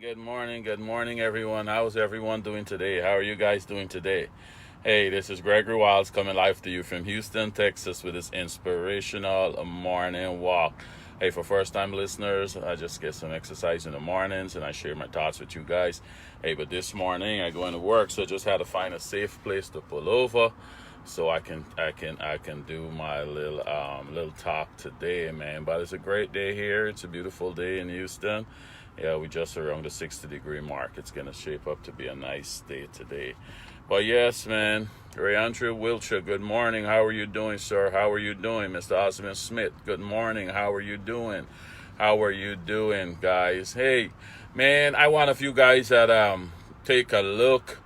good morning, everyone. How's everyone doing today? How are you guys doing today? Hey, this is Gregory Wiles coming live to you from Houston, Texas with this inspirational morning walk. Hey, for first-time listeners, I just get some exercise in the mornings and I share my thoughts with you guys. Hey, but this morning I go into work, so I just had to find a safe place to pull over so I can do my little talk today, man. But it's a great day here. It's a beautiful day in Houston. Yeah, we just around the 60-degree mark. It's gonna shape up to be a nice day today. But yes, man, Ray Andrew Wiltshire, good morning. How are you doing, sir? How are you doing? Mr. Osmond Smith, good morning. How are you doing? How are you doing, guys? Hey, man, I want a few guys that take a look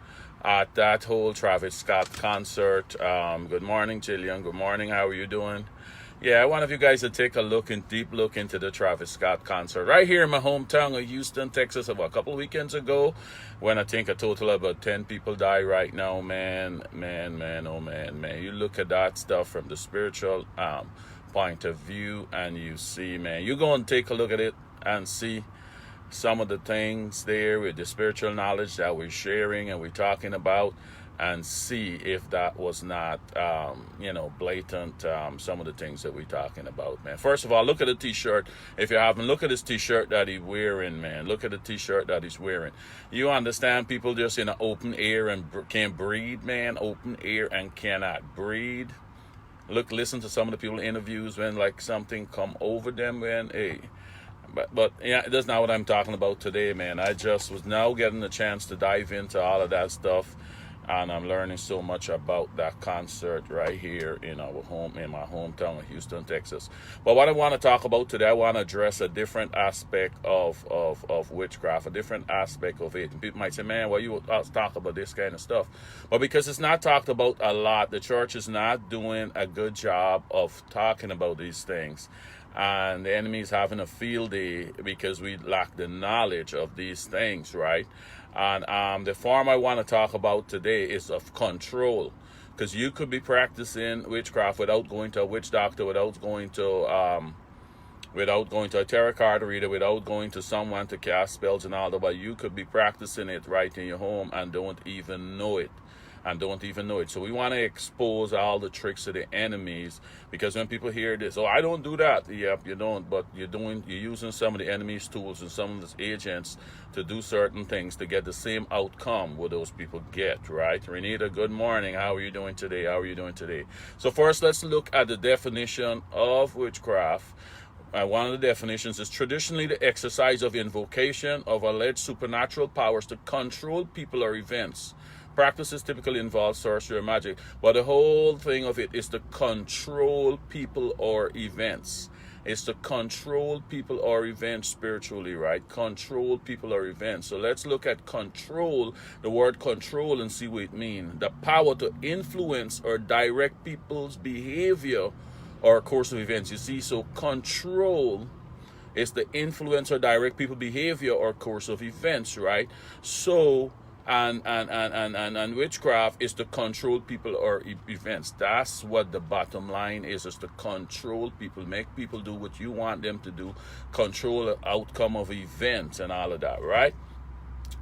at that whole Travis Scott concert. Good morning, Jillian. Good morning. How are you doing? Yeah, I want you guys to take a deep look into the Travis Scott concert right here in my hometown of Houston, Texas, about a couple of weekends ago, when I think a total of about 10 people died right now, man. You look at that stuff from the spiritual point of view, and you see, man, you go and take a look at it and see some of the things there with the spiritual knowledge that we're sharing and we're talking about, and see if that was not, blatant, some of the things that we're talking about, man. First of all, look at the T-shirt. If you haven't, look at this T-shirt that he's wearing, man. Look at the T-shirt that he's wearing. You understand people just in an open air and can't breathe, man. Open air and cannot breathe. Listen to some of the people in interviews when, like, something come over them, man. Hey. But yeah, that's not what I'm talking about today, man. I just was now getting a chance to dive into all of that stuff. And I'm learning so much about that concert right here in my hometown of Houston, Texas. But what I want to talk about today, I want to address a different aspect of witchcraft, a different aspect of it. And people might say, man, well, you talk about this kind of stuff. But because it's not talked about a lot, the church is not doing a good job of talking about these things. And the enemy is having a field day because we lack the knowledge of these things, right? And the form I want to talk about today is of control, because you could be practicing witchcraft without going to a witch doctor, without going to a tarot card reader, without going to someone to cast spells and all that. But you could be practicing it right in your home and don't even know it. So we want to expose all the tricks of the enemies, because when people hear this, oh, I don't do that. Yep, you don't, but you're using some of the enemy's tools and some of the agents to do certain things to get the same outcome what those people get, right? Renita, good morning. How are you doing today? So first, let's look at the definition of witchcraft. One of the definitions is traditionally the exercise of invocation of alleged supernatural powers to control people or events. Practices typically involve sorcery or magic, but the whole thing of it is to control people or events. It's to control people or events spiritually, right? Control people or events. So let's look at control, the word control, and see what it means. The power to influence or direct people's behavior or course of events. You see, so control is to influence or direct people's behavior or course of events, right? So and witchcraft is to control people or events. That's what the bottom line is to control people, make people do what you want them to do, control the outcome of events and all of that, right?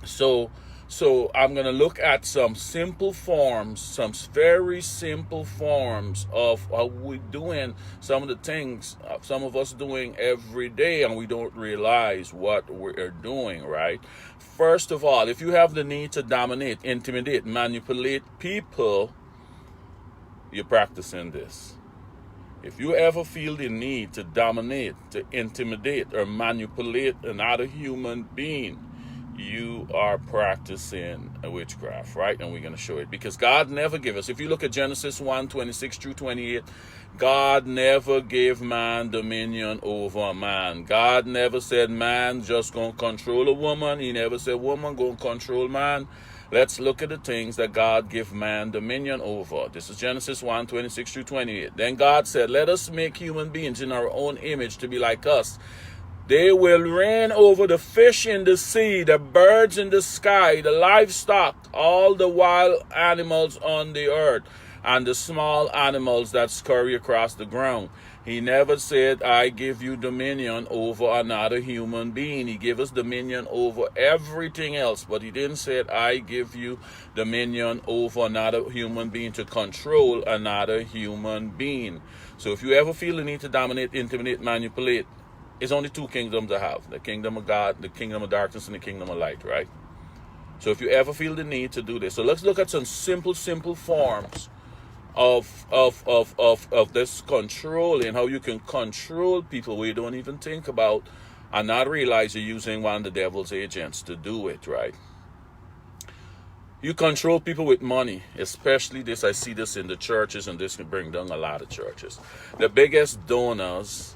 So I'm going to look at some simple forms, some very simple forms of how we're doing some of the things some of us doing every day, and we don't realize what we're doing, right? First of all, if you have the need to dominate, intimidate, manipulate people, you're practicing this. If you ever feel the need to dominate, to intimidate, or manipulate another human being, you are practicing a witchcraft, right? And we're going to show it, because God never gave us, if you look at Genesis 1:26-28, God never gave man dominion over man. God never said man just going to control a woman. He never said woman going to control man. Let's look at the things that God gave man dominion over. This is Genesis 1:26-28. Then God said, let us make human beings in our own image to be like us. They will reign over the fish in the sea, the birds in the sky, the livestock, all the wild animals on the earth, and the small animals that scurry across the ground. He never said, I give you dominion over another human being. He gave us dominion over everything else, but he didn't say, I give you dominion over another human being to control another human being. So if you ever feel the need to dominate, intimidate, manipulate, it's only two kingdoms I have: the kingdom of God, the kingdom of darkness, and the kingdom of light, right? So if you ever feel the need to do this, so let's look at some simple forms of this controlling, how you can control people where you don't even think about and not realize you're using one of the devil's agents to do it, right? You control people with money, especially this. I see this in the churches, and this can bring down a lot of churches. The biggest donors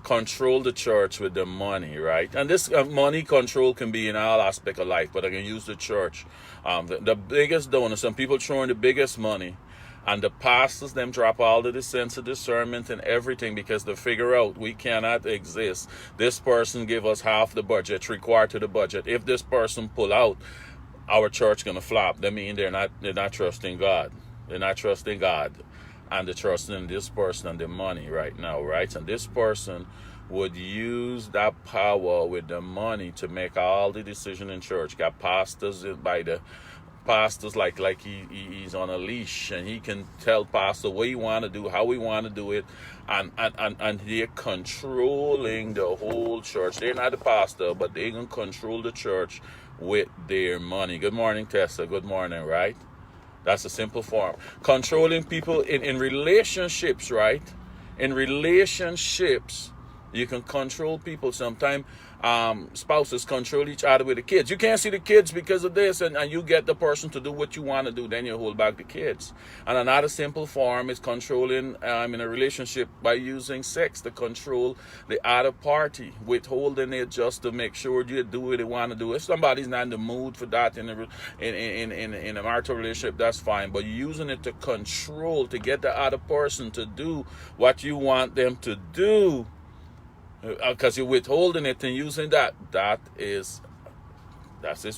control the church with their money, right? And this money control can be in all aspect of life, but I can use the church. The biggest donors, some people throwing the biggest money, and the pastors, them drop all of the sense of discernment and everything, because they figure out we cannot exist. This person give us half the budget, 3/4 of the budget. If this person pull out, our church gonna flop. That means they're not trusting God. They're not trusting God, and they're trusting in this person and their money right now, right? And this person would use that power with the money to make all the decision in church. Got pastors by the pastors like he's on a leash, and he can tell pastor what he want to do, how we want to do it, and they're controlling the whole church. They're not the pastor, but they can control the church with their money. Good morning, Tessa. Good morning, right? That's a simple form. Controlling people in relationships, right? In relationships, you can control people. Sometimes spouses control each other with the kids. You can't see the kids because of this, and you get the person to do what you want to do, then you hold back the kids. And another simple form is controlling in a relationship by using sex to control the other party, withholding it just to make sure you do what they want to do. If somebody's not in the mood for that in a marital relationship, that's fine, but you're using it to control, to get the other person to do what you want them to do, because you're withholding it and using that's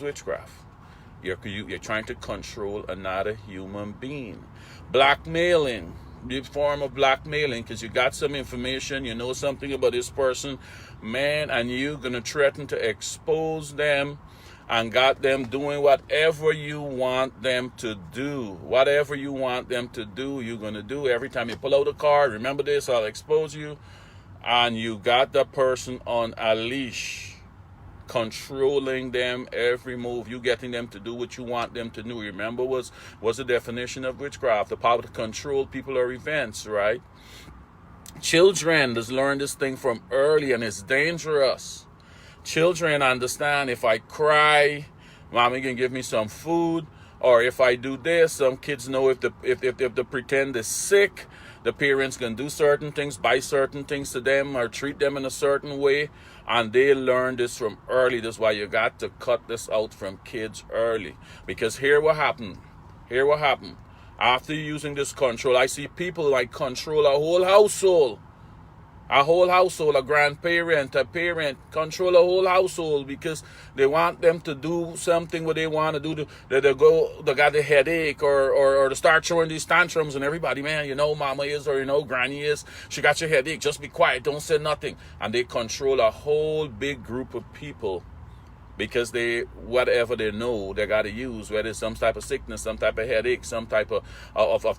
witchcraft. You're trying to control another human being. Blackmailing, the form of blackmailing, because you got some information, you know something about this person, man, and you're gonna threaten to expose them and got them doing whatever you want them to do. Whatever you want them to do, you're gonna do. Every time you pull out a card, remember this, I'll expose you. And you got the person on a leash, controlling them every move. You getting them to do what you want them to do. Remember, was the definition of witchcraft: the power to control people or events, right? Children just learn this thing from early, and it's dangerous. Children understand, if I cry, mommy can give me some food, or if I do this. Some kids know if they pretend they're sick, the parents can do certain things, buy certain things to them, or treat them in a certain way, and they learn this from early. That's why you got to cut this out from kids early. Because here what happened. After using this control, I see people like control a whole household. A grandparent, a parent, control a whole household because they want them to do something what they want to do. They got a headache or to start showing these tantrums, and everybody, man, you know mama is, or you know granny is, she got your headache, just be quiet, don't say nothing. And they control a whole big group of people because whatever they know they got to use, whether it's some type of sickness, some type of headache, some type of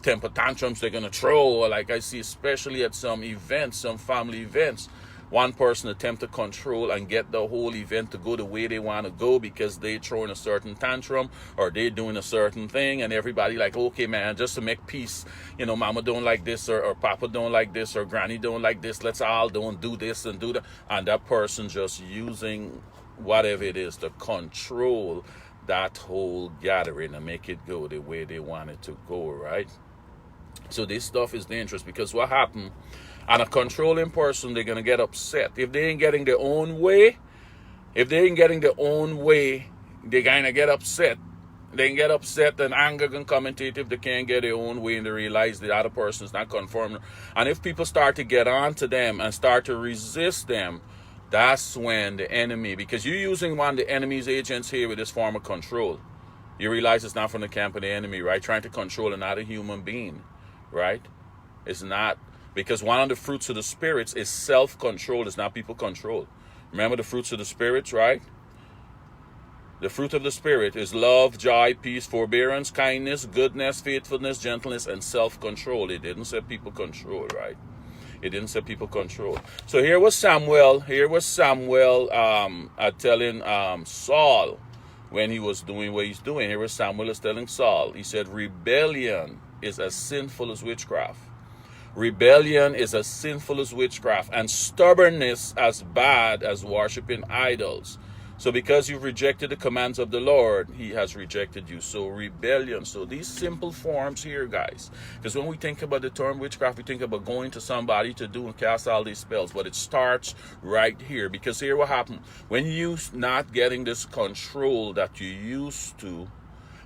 temper tantrums they're going to throw. Like I see especially at some events, some family events, one person attempt to control and get the whole event to go the way they want to go because they throwing a certain tantrum or they doing a certain thing, and everybody like, okay man, just to make peace, you know, mama don't like this, or papa don't like this, or granny don't like this, let's all don't do this and do that. And that person just using whatever it is to control that whole gathering and make it go the way they want it to go, right? So this stuff is dangerous because what happened, and a controlling person, they're going to get upset. If they ain't getting their own way, they're going to get upset. They can get upset, and anger can come into it if they can't get their own way and they realize the other person's not conforming. And if people start to get on to them and start to resist them, that's when the enemy, because you're using one of the enemy's agents here with this form of control. You realize it's not from the camp of the enemy, right? Trying to control another human being, right? It's not Because one of the fruits of the spirits is self-control. It's not people control. Remember the fruits of the spirits, right? The fruit of the Spirit is love, joy, peace, forbearance, kindness, goodness, faithfulness, gentleness, and self-control. It didn't say people control, right? It didn't say people control. So here was Samuel. Telling Saul when he was doing what he's doing. Here was Samuel is telling Saul. He said, rebellion is as sinful as witchcraft. Rebellion is as sinful as witchcraft, and stubbornness as bad as worshiping idols. So because you've rejected the commands of the Lord, he has rejected you. So rebellion. So these simple forms here, guys. Because when we think about the term witchcraft, we think about going to somebody to do and cast all these spells. But it starts right here. Because here what happened. When you're not getting this control that you used to,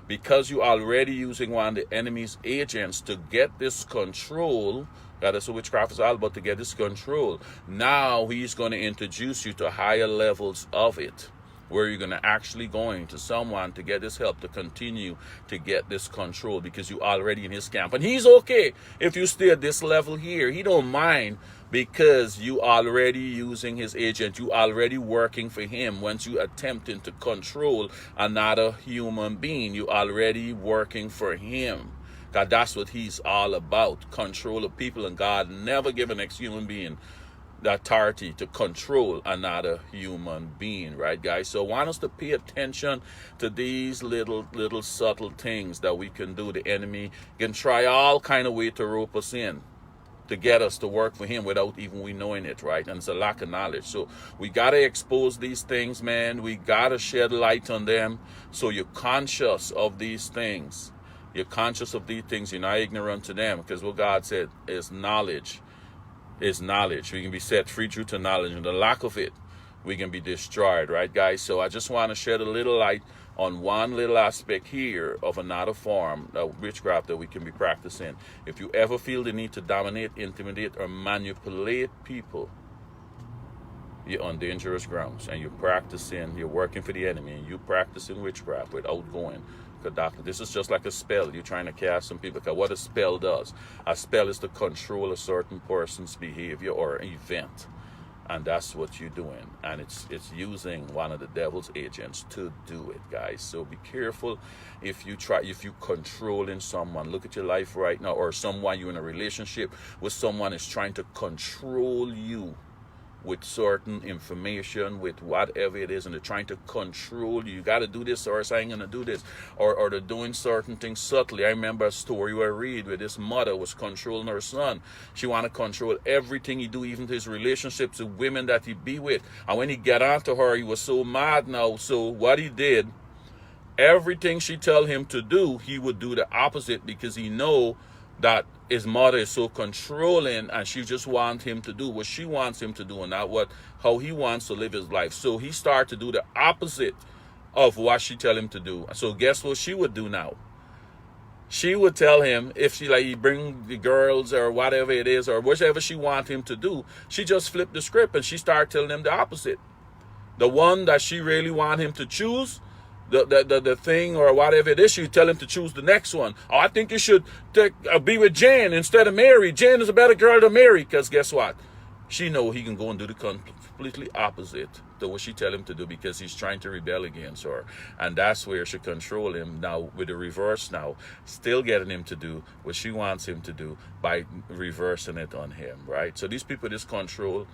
because you're already using one of the enemy's agents to get this control, that's what witchcraft is all about, to get this control. Now he's going to introduce you to higher levels of it, where you're going to actually going to someone to get this help to continue to get this control, because you're already in his camp. And he's okay if you stay at this level here. He don't mind, because you already using his agent. You already working for him. Once you attempting to control another human being, you already working for him. God, that's what he's all about, control of people. And God never give an ex-human being the authority to control another human being, right, guys? So I want us to pay attention to these little subtle things that we can do. The enemy can try all kind of way to rope us in, to get us to work for him without even we knowing it, right? And it's a lack of knowledge. So we got to expose these things, man. We got to shed light on them, so you're conscious of these things. You're conscious of these things. You're not ignorant to them, because what God said is knowledge. Is knowledge. We can be set free through to knowledge, and the lack of it, we can be destroyed, right, guys? So I just want to shed a little light on one little aspect here of another form of witchcraft that we can be practicing. If you ever feel the need to dominate, intimidate, or manipulate people, you're on dangerous grounds, and you're working for the enemy, and you're practicing witchcraft without going. Doctor, this is just like a spell. You're trying to cast some people. Because what a spell does, a spell is to control a certain person's behavior or event, and that's what you're doing. And it's using one of the devil's agents to do it, guys. So be careful if you controlling someone. Look at your life right now, or someone you're in a relationship with. Someone is trying to control you with certain information, with whatever it is, and they're trying to control you. You got to do this, or else I ain't going to do this. Or they're doing certain things subtly. I remember a story where I read where this mother was controlling her son. She wanted to control everything he do, even his relationships with women that he be with. And when he got onto her, he was so mad now. So what he did, everything she tell him to do, he would do the opposite, because he know that his mother is so controlling, and she just wants him to do what she wants him to do, and not how he wants to live his life. So he started to do the opposite of what she tell him to do. So guess what she would do now? She would tell him, if he bring the girls or whatever it is, or whatever she want him to do, she just flipped the script and she started telling him the opposite. The one that she really want him to choose, the thing or whatever it is, you tell him to choose the next one. Oh, I think you should be with Jan instead of Mary. Jan is a better girl than Mary, because guess what? She know he can go and do the completely opposite to what she tell him to do, because he's trying to rebel against her. And that's where she control him now, with the reverse now, still getting him to do what she wants him to do by reversing it on him, right? So these people, this control,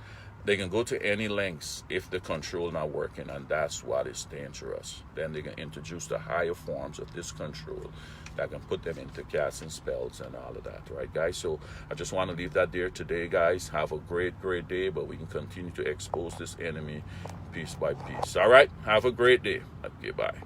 they can go to any lengths if the control not working, and that's what is dangerous. Then they can introduce the higher forms of this control that can put them into casting spells and all of that, right, guys? So I just want to leave that there today, guys. Have a great day, but we can continue to expose this enemy piece by piece. All right, have a great day. Okay, bye.